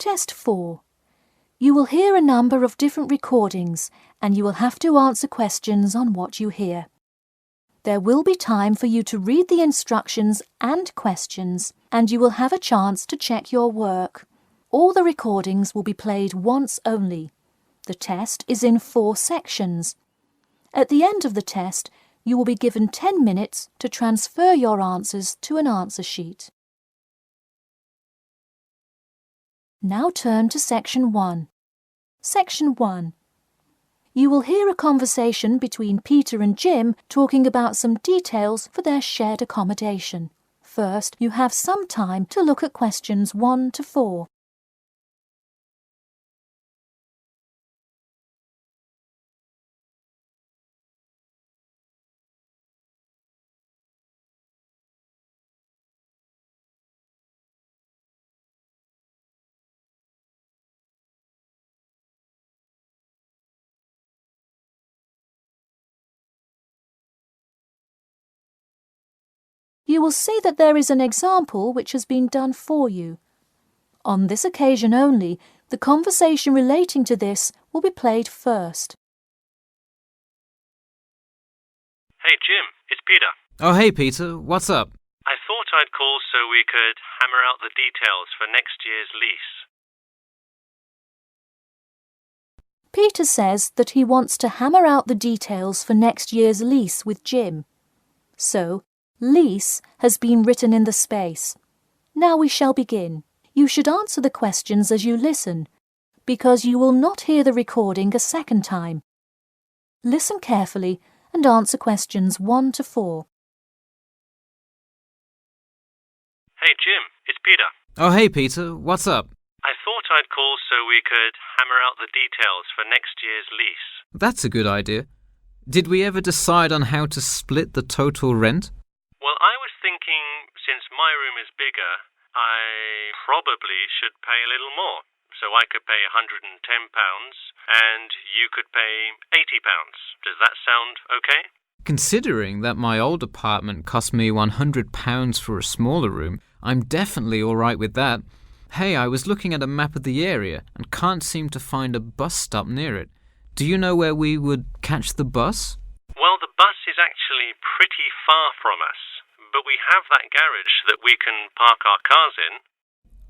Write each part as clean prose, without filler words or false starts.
Test 4. You will hear a number of different recordings and you will have to answer questions on what you hear. There will be time for you to read the instructions and questions, and you will have a chance to check your work. All the recordings will be played once only. The test is in 4 sections. At the end of the test, you will be given 10 minutes to transfer your answers to an answer sheet. Now turn to Section 1. Section 1. You will hear a conversation between Peter and Jim talking about some details for their shared accommodation. First, you have some time to look at questions 1 to 4. You will see that there is an example which has been done for you. On this occasion only, the conversation relating to this will be played first. Hey Jim, it's Peter. Oh hey Peter, what's up? I thought I'd call so we could hammer out the details for next year's lease. Peter says that he wants to hammer out the details for next year's lease with Jim. So, lease has been written in the space. Now we shall begin. You should answer the questions as you listen, because you will not hear the recording a second time. Listen carefully and answer questions 1 to 4. Hey Jim, it's Peter. Oh hey Peter, what's up? I thought I'd call so we could hammer out the details for next year's lease. That's a good idea. Did we ever decide on how to split the total rent? Well, I was thinking, since my room is bigger, I probably should pay a little more. So I could pay £110 and you could pay £80. Does that sound okay? Considering that my old apartment cost me £100 for a smaller room, I'm definitely all right with that. Hey, I was looking at a map of the area and can't seem to find a bus stop near it. Do you know where we would catch the bus? Well, the bus is actually pretty far from us, but we have that garage that we can park our cars in.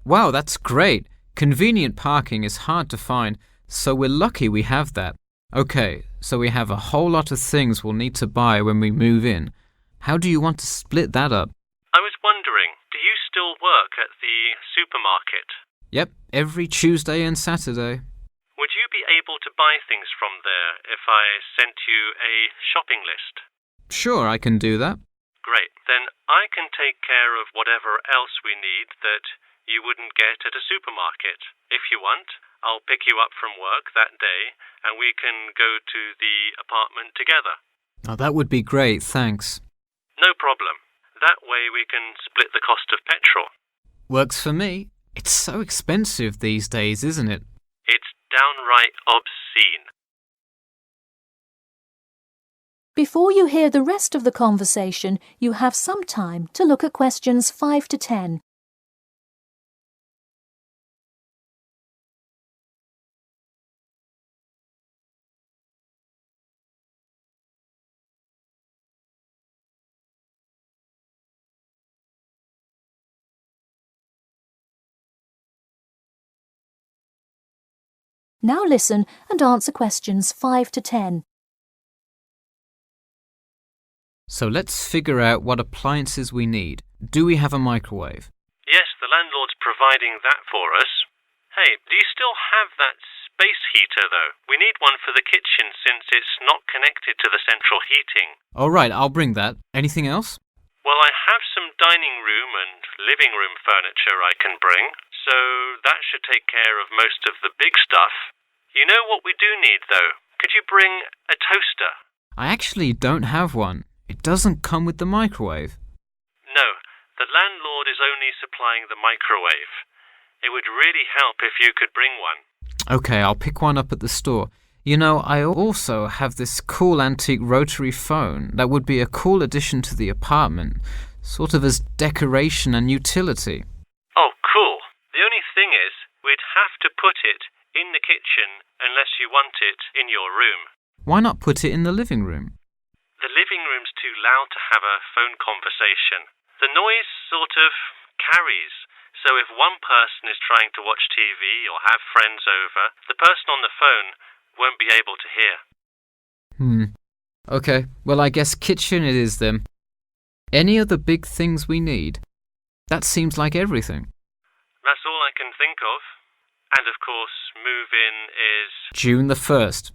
Wow, that's great. Convenient parking is hard to find, so we're lucky we have that. Okay, so we have a whole lot of things we'll need to buy when we move in. How do you want to split that up? I was wondering, do you still work at the supermarket? Yep, every Tuesday and Saturday. Would you be able to buy things from there if I sent you a shopping list? Sure, I can do that. Great. Then I can take care of whatever else we need that you wouldn't get at a supermarket. If you want, I'll pick you up from work that day and we can go to the apartment together. Oh, that would be great, thanks. No problem. That way we can split the cost of petrol. Works for me. It's so expensive these days, isn't it? It's downright obscene. Before you hear the rest of the conversation, you have some time to look at questions 5 to 10. Now listen and answer questions 5 to 10. So let's figure out what appliances we need. Do we have a microwave? Yes, the landlord's providing that for us. Hey, do you still have that space heater, though? We need one for the kitchen since it's not connected to the central heating. All right, I'll bring that. Anything else? Well, I have some dining room and living room furniture I can bring, so that should take care of most of the big stuff. You know what we do need, though? Could you bring a toaster? I actually don't have one. It doesn't come with the microwave. No, the landlord is only supplying the microwave. It would really help if you could bring one. Okay, I'll pick one up at the store. You know, I also have this cool antique rotary phone that would be a cool addition to the apartment, sort of as decoration and utility. Oh, cool. The only thing is, we'd have to put it in the kitchen unless you want it in your room. Why not put it in the living room? The living room's too loud to have a phone conversation. The noise sort of carries, so if one person is trying to watch TV or have friends over, the person on the phone won't be able to hear. Okay, well I guess kitchen it is then. Any other big things we need? That seems like everything. That's all I can think of. And of course, move-in is June the 1st.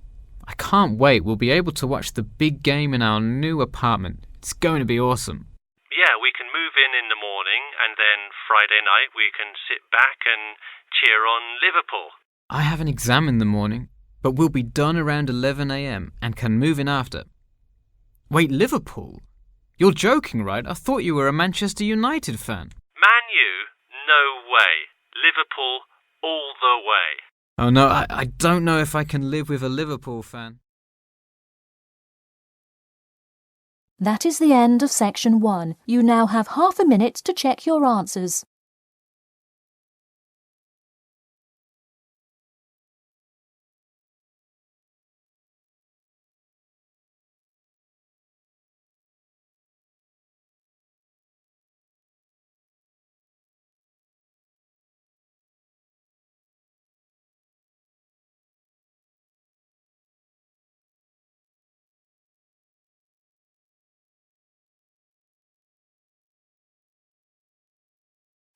I can't wait. We'll be able to watch the big game in our new apartment. It's going to be awesome. Yeah, we can move in the morning, and then Friday night we can sit back and cheer on Liverpool. I have an exam in the morning, but we'll be done around 11 a.m. and can move in after. Wait, Liverpool? You're joking, right? I thought you were a Manchester United fan. Man U? No way. Liverpool all the way. Oh no, I don't know if I can live with a Liverpool fan. That is the end of section 1. You now have half a minute to check your answers.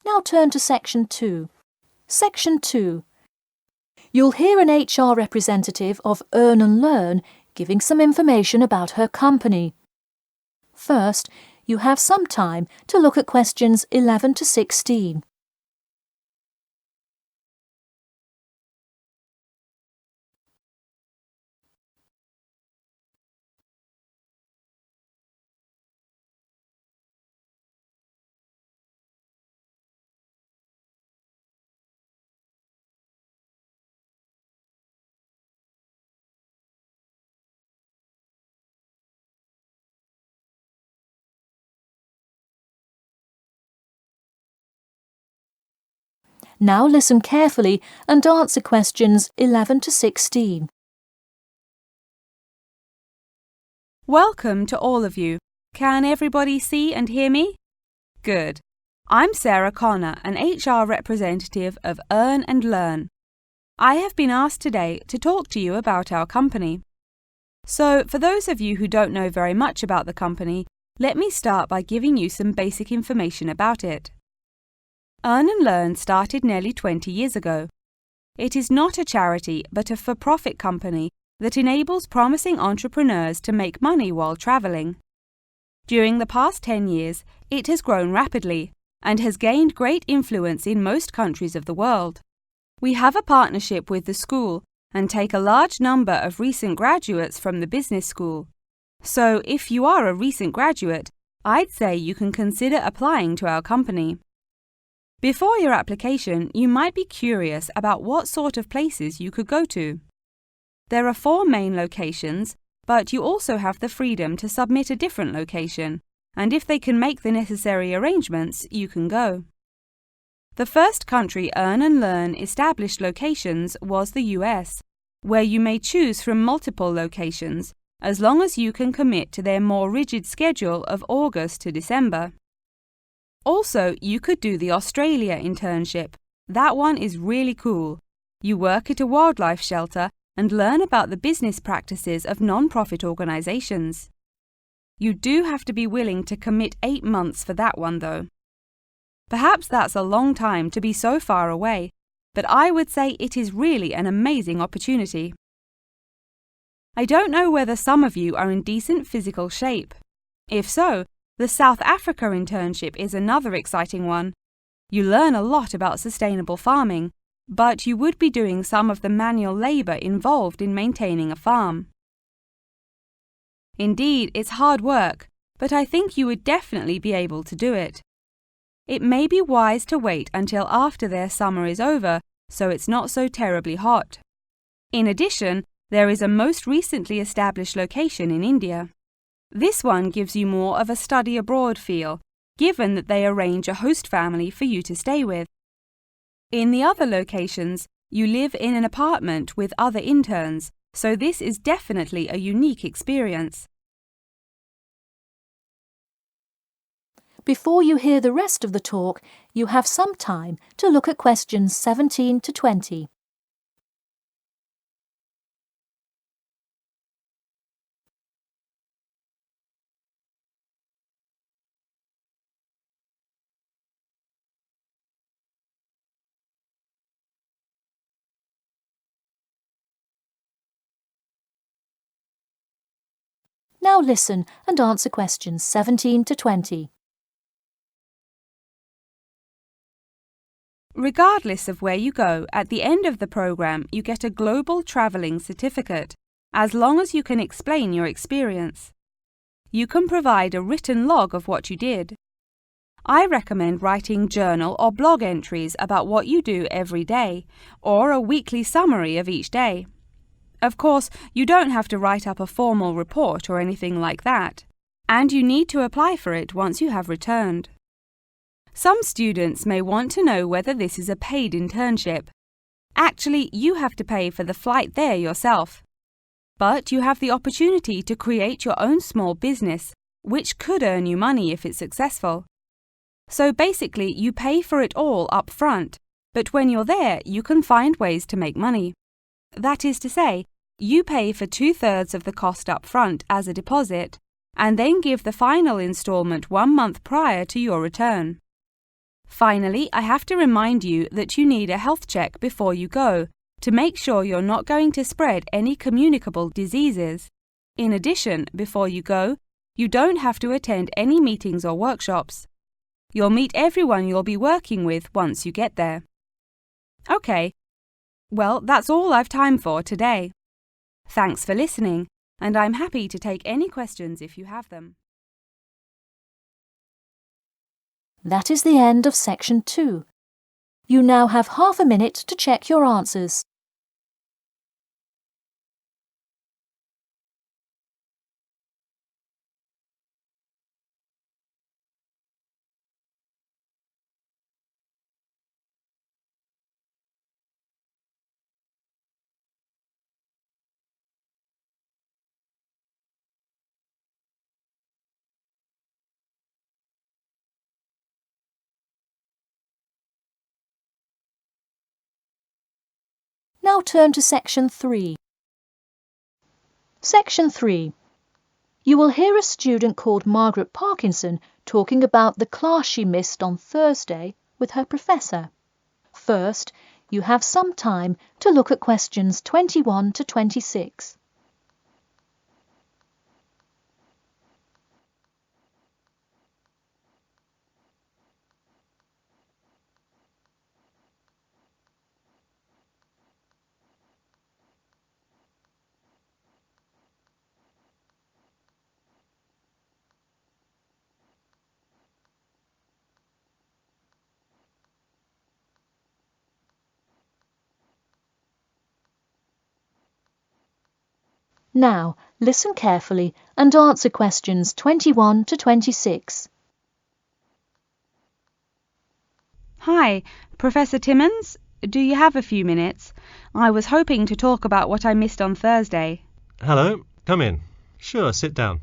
Now turn to section 2. Section 2. You'll hear an HR representative of Earn and Learn giving some information about her company. First, you have some time to look at questions 11 to 16. Now listen carefully and answer questions 11 to 16. Welcome to all of you. Can everybody see and hear me? Good. I'm Sarah Connor, an HR representative of Earn and Learn. I have been asked today to talk to you about our company. So, for those of you who don't know very much about the company, let me start by giving you some basic information about it. Earn and Learn started nearly 20 years ago. It is not a charity but a for-profit company that enables promising entrepreneurs to make money while traveling. During the past 10 years, it has grown rapidly and has gained great influence in most countries of the world. We have a partnership with the school and take a large number of recent graduates from the business school. So if you are a recent graduate, I'd say you can consider applying to our company. Before your application, you might be curious about what sort of places you could go to. There are 4 main locations, but you also have the freedom to submit a different location, and if they can make the necessary arrangements, you can go. The first country Earn and Learn established locations was the US, where you may choose from multiple locations, as long as you can commit to their more rigid schedule of August to December. Also, you could do the Australia internship. That one is really cool. You work at a wildlife shelter and learn about the business practices of non-profit organizations. You do have to be willing to commit 8 months for that one, though. Perhaps that's a long time to be so far away, but I would say it is really an amazing opportunity. I don't know whether some of you are in decent physical shape. If so, the South Africa internship is another exciting one. You learn a lot about sustainable farming, but you would be doing some of the manual labor involved in maintaining a farm. Indeed, it's hard work, but I think you would definitely be able to do it. It may be wise to wait until after their summer is over, so it's not so terribly hot. In addition, there is a most recently established location in India. This one gives you more of a study abroad feel, given that they arrange a host family for you to stay with. In the other locations, you live in an apartment with other interns, so this is definitely a unique experience. Before you hear the rest of the talk, you have some time to look at questions 17 to 20. Now listen and answer questions 17 to 20. Regardless of where you go, at the end of the program you get a global travelling certificate, as long as you can explain your experience. You can provide a written log of what you did. I recommend writing journal or blog entries about what you do every day, or a weekly summary of each day. Of course, you don't have to write up a formal report or anything like that, and you need to apply for it once you have returned. Some students may want to know whether this is a paid internship. Actually, you have to pay for the flight there yourself. But you have the opportunity to create your own small business, which could earn you money if it's successful. So basically, you pay for it all up front, but when you're there, you can find ways to make money. That is to say, you pay for 2/3 of the cost up front as a deposit, and then give the final installment 1 month prior to your return. Finally, I have to remind you that you need a health check before you go, to make sure you're not going to spread any communicable diseases. In addition, before you go, you don't have to attend any meetings or workshops. You'll meet everyone you'll be working with once you get there. Okay. Well, that's all I've time for today. Thanks for listening, and I'm happy to take any questions if you have them. That is the end of section 2. You now have half a minute to check your answers. Now turn to section 3. Section 3. You will hear a student called Margaret Parkinson talking about the class she missed on Thursday with her professor. First, you have some time to look at questions 21 to 26. Now, listen carefully and answer questions 21 to 26. Hi, Professor Timmons? Do you have a few minutes? I was hoping to talk about what I missed on Thursday. Hello, come in. Sure, sit down.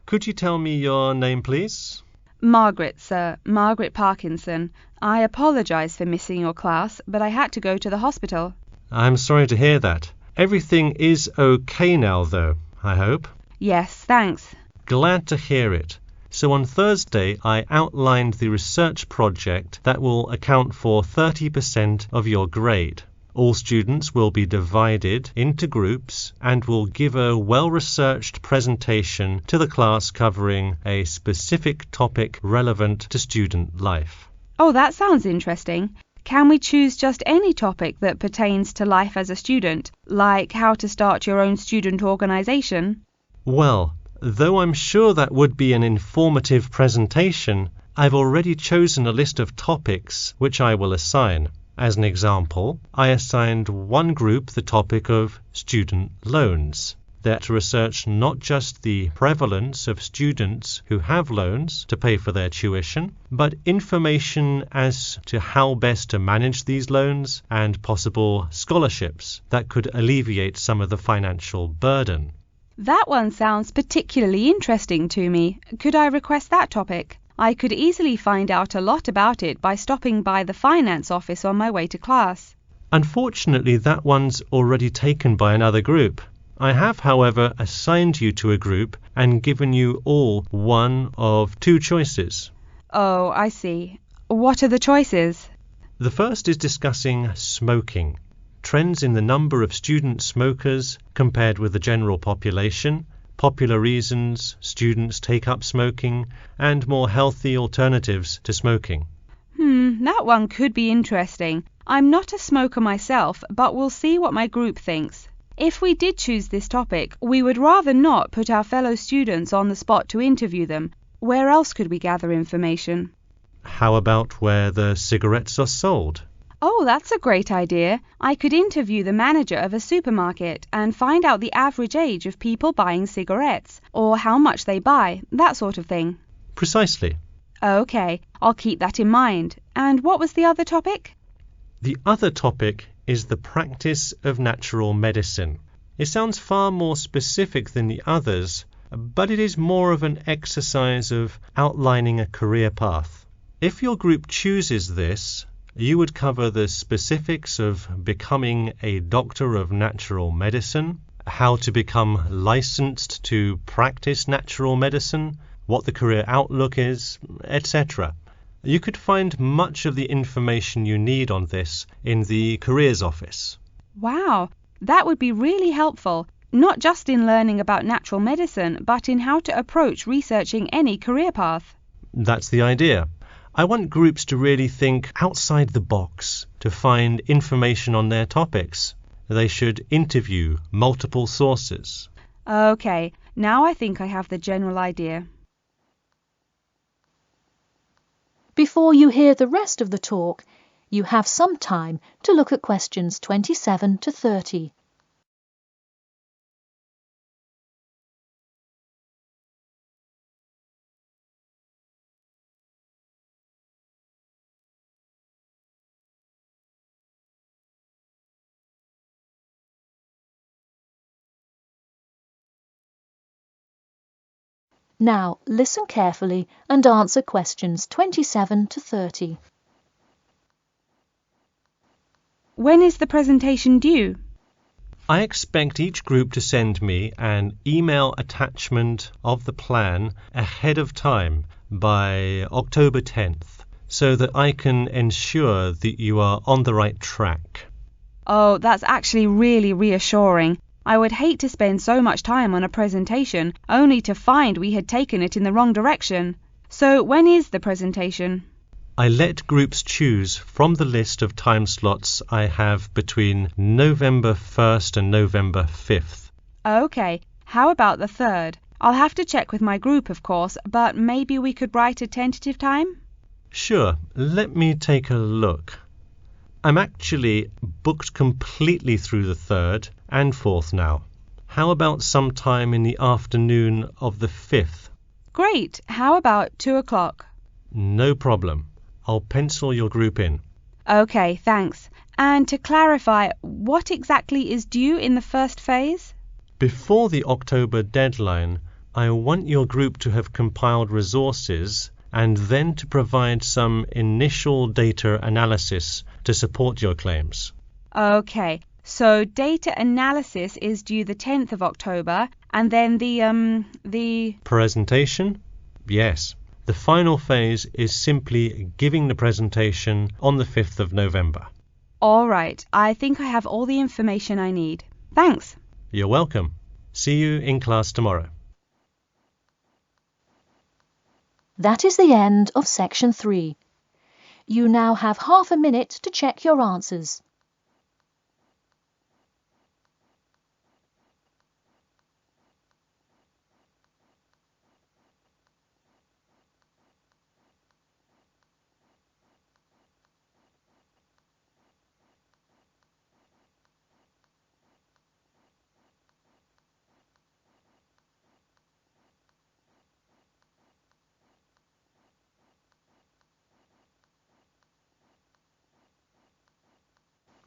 Could you tell me your name, please? Margaret, sir. Margaret Parkinson. I apologise for missing your class, but I had to go to the hospital. I'm sorry to hear that. Everything is okay now, though, I hope? Yes, thanks. Glad to hear it. So on Thursday, I outlined the research project that will account for 30% of your grade. All students will be divided into groups and will give a well-researched presentation to the class covering a specific topic relevant to student life. Oh, that sounds interesting. Can we choose just any topic that pertains to life as a student, like how to start your own student organisation? Well, though I'm sure that would be an informative presentation, I've already chosen a list of topics which I will assign. As an example, I assigned one group the topic of student loans. They're to research not just the prevalence of students who have loans to pay for their tuition, but information as to how best to manage these loans and possible scholarships that could alleviate some of the financial burden. That one sounds particularly interesting to me. Could I request that topic? I could easily find out a lot about it by stopping by the finance office on my way to class. Unfortunately, that one's already taken by another group. I have, however, assigned you to a group and given you all one of two choices. Oh, I see. What are the choices? The first is discussing smoking. Trends in the number of student smokers compared with the general population, popular reasons students take up smoking, and more healthy alternatives to smoking. That one could be interesting. I'm not a smoker myself, but we'll see what my group thinks. If we did choose this topic, we would rather not put our fellow students on the spot to interview them. Where else could we gather information? How about where the cigarettes are sold? Oh, that's a great idea. I could interview the manager of a supermarket and find out the average age of people buying cigarettes, or how much they buy, that sort of thing. Precisely. Okay, I'll keep that in mind. And what was the other topic? The other topic is the practice of natural medicine. It sounds far more specific than the others, but it is more of an exercise of outlining a career path. If your group chooses this, you would cover the specifics of becoming a doctor of natural medicine, how to become licensed to practice natural medicine, what the career outlook is, etc. You could find much of the information you need on this in the careers office. Wow, that would be really helpful, not just in learning about natural medicine, but in how to approach researching any career path. That's the idea. I want groups to really think outside the box to find information on their topics. They should interview multiple sources. Okay, now I think I have the general idea. Before you hear the rest of the talk, you have some time to look at questions 27 to 30. Now listen carefully and answer questions 27 to 30. When is the presentation due? I expect each group to send me an email attachment of the plan ahead of time by October 10th, so that I can ensure that you are on the right track. Oh, that's actually really reassuring. I would hate to spend so much time on a presentation only to find we had taken it in the wrong direction. So when is the presentation? I let groups choose from the list of time slots I have between November 1st and November 5th. Okay, how about the 3rd? I'll have to check with my group, of course, but maybe we could write a tentative time? Sure, let me take a look. I'm actually booked completely through the 3rd and 4th now. How about sometime in the afternoon of the 5th? Great, how about 2 o'clock? No problem. I'll pencil your group in. Okay, thanks. And to clarify, what exactly is due in the first phase? Before the October deadline, I want your group to have compiled resources and then to provide some initial data analysis to support your claims. Okay, so data analysis is due the 10th of October, and then the Presentation? Yes. The final phase is simply giving the presentation on the 5th of November. All right, I think I have all the information I need. Thanks. You're welcome. See you in class tomorrow. That is the end of section 3. You now have half a minute to check your answers.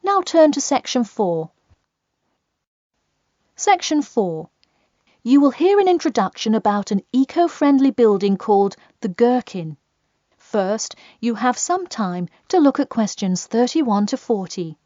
Now turn to Section 4. Section 4. You will hear an introduction about an eco-friendly building called the Gherkin. First, you have some time to look at questions 31 to 40.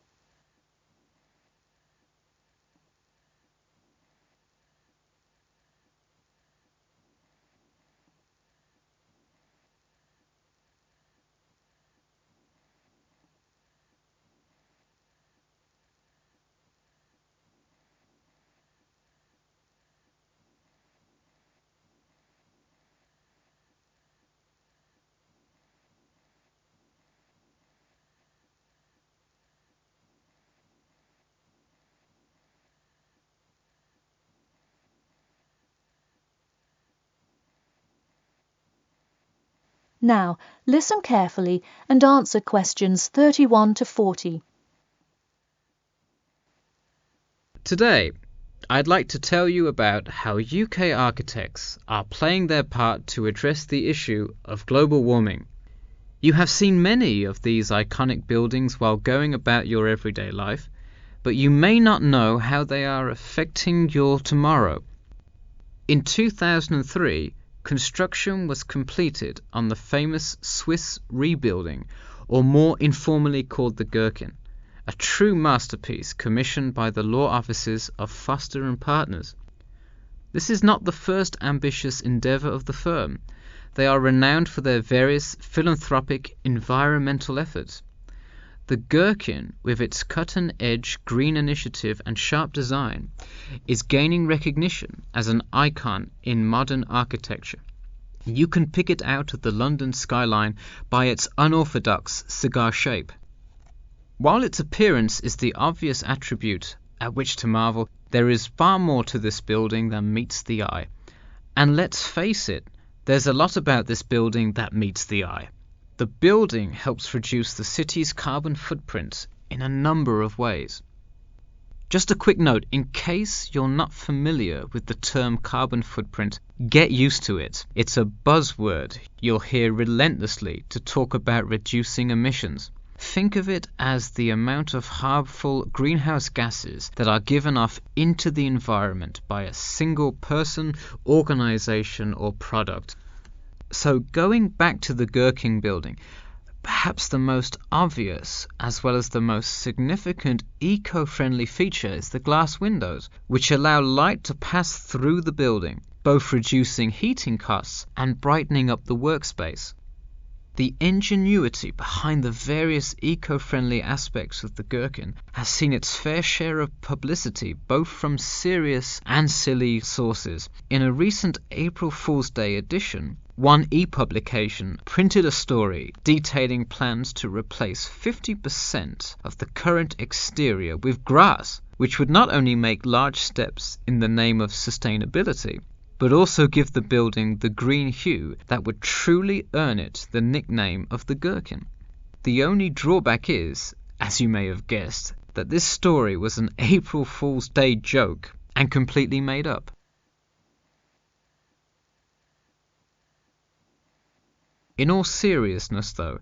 Now, listen carefully and answer questions 31 to 40. Today, I'd like to tell you about how UK architects are playing their part to address the issue of global warming. You have seen many of these iconic buildings while going about your everyday life, but you may not know how they are affecting your tomorrow. In 2003, construction was completed on the famous Swiss rebuilding, or more informally called the Gherkin, a true masterpiece commissioned by the law offices of Foster & Partners. This is not the first ambitious endeavour of the firm. They are renowned for their various philanthropic environmental efforts. The Gherkin, with its cut-and-edge green initiative and sharp design, is gaining recognition as an icon in modern architecture. You can pick it out of the London skyline by its unorthodox cigar shape. While its appearance is the obvious attribute at which to marvel, there is far more to this building than meets the eye. And let's face it, there's a lot about this building that meets the eye. The building helps reduce the city's carbon footprint in a number of ways. Just a quick note, in case you're not familiar with the term carbon footprint, get used to it. It's a buzzword you'll hear relentlessly to talk about reducing emissions. Think of it as the amount of harmful greenhouse gases that are given off into the environment by a single person, organization, or product. So going back to the Gherkin building, perhaps the most obvious as well as the most significant eco-friendly feature is the glass windows, which allow light to pass through the building, both reducing heating costs and brightening up the workspace. The ingenuity behind the various eco-friendly aspects of the Gherkin has seen its fair share of publicity both from serious and silly sources. In a recent April Fool's Day edition, One e-publication printed a story detailing plans to replace 50% of the current exterior with grass, which would not only make large steps in the name of sustainability, but also give the building the green hue that would truly earn it the nickname of the Gherkin. The only drawback is, as you may have guessed, that this story was an April Fool's Day joke and completely made up. In all seriousness though,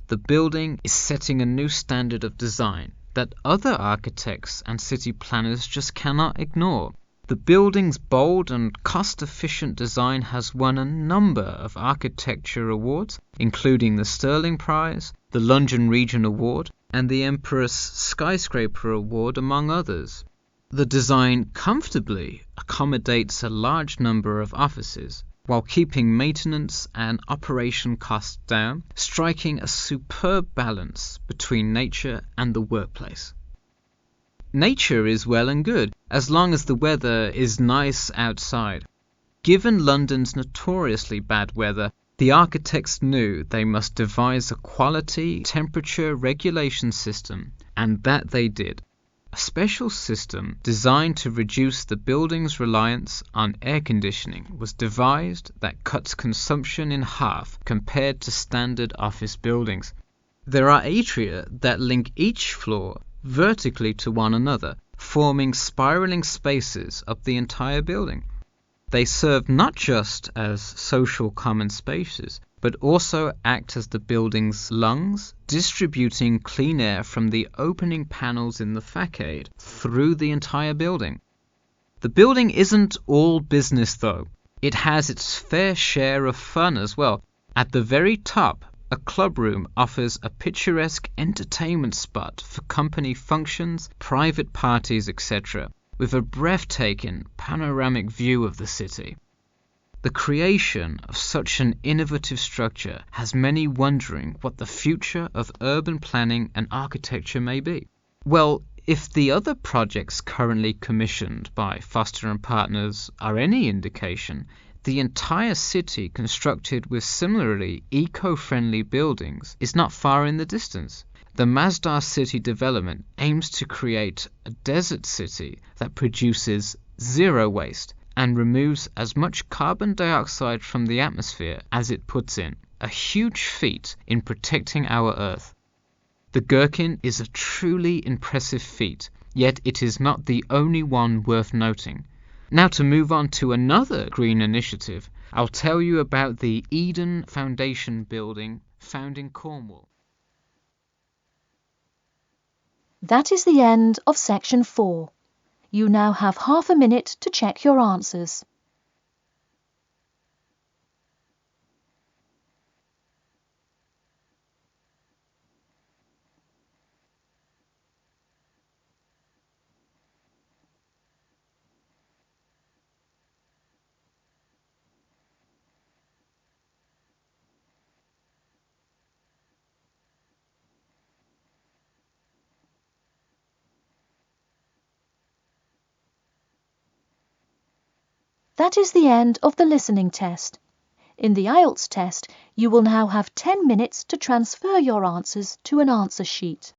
the building is setting a new standard of design that other architects and city planners just cannot ignore. The building's bold and cost-efficient design has won a number of architecture awards, including the Stirling Prize, the London Region Award, and the Empress Skyscraper Award, among others. The design comfortably accommodates a large number of offices, while keeping maintenance and operation costs down, striking a superb balance between nature and the workplace. Nature is well and good, as long as the weather is nice outside. Given London's notoriously bad weather, the architects knew they must devise a quality temperature regulation system, and that they did. A special system designed to reduce the building's reliance on air conditioning was devised that cuts consumption in half compared to standard office buildings. There are atria that link each floor vertically to one another, forming spiraling spaces up the entire building. They serve not just as social common spaces, but also act as the building's lungs, distributing clean air from the opening panels in the facade through the entire building. The building isn't all business though. It has its fair share of fun as well. At the very top, a club room offers a picturesque entertainment spot for company functions, private parties, etc., with a breathtaking panoramic view of the city. The creation of such an innovative structure has many wondering what the future of urban planning and architecture may be. Well, if the other projects currently commissioned by Foster & Partners are any indication, the entire city constructed with similarly eco-friendly buildings is not far in the distance. The Masdar City development aims to create a desert city that produces zero waste and removes as much carbon dioxide from the atmosphere as it puts in, a huge feat in protecting our Earth. The Gherkin is a truly impressive feat, yet it is not the only one worth noting. Now to move on to another green initiative, I'll tell you about the Eden Foundation building found in Cornwall. That is the end of section 4. You now have half a minute to check your answers. That is the end of the listening test. In the IELTS test, you will now have 10 minutes to transfer your answers to an answer sheet.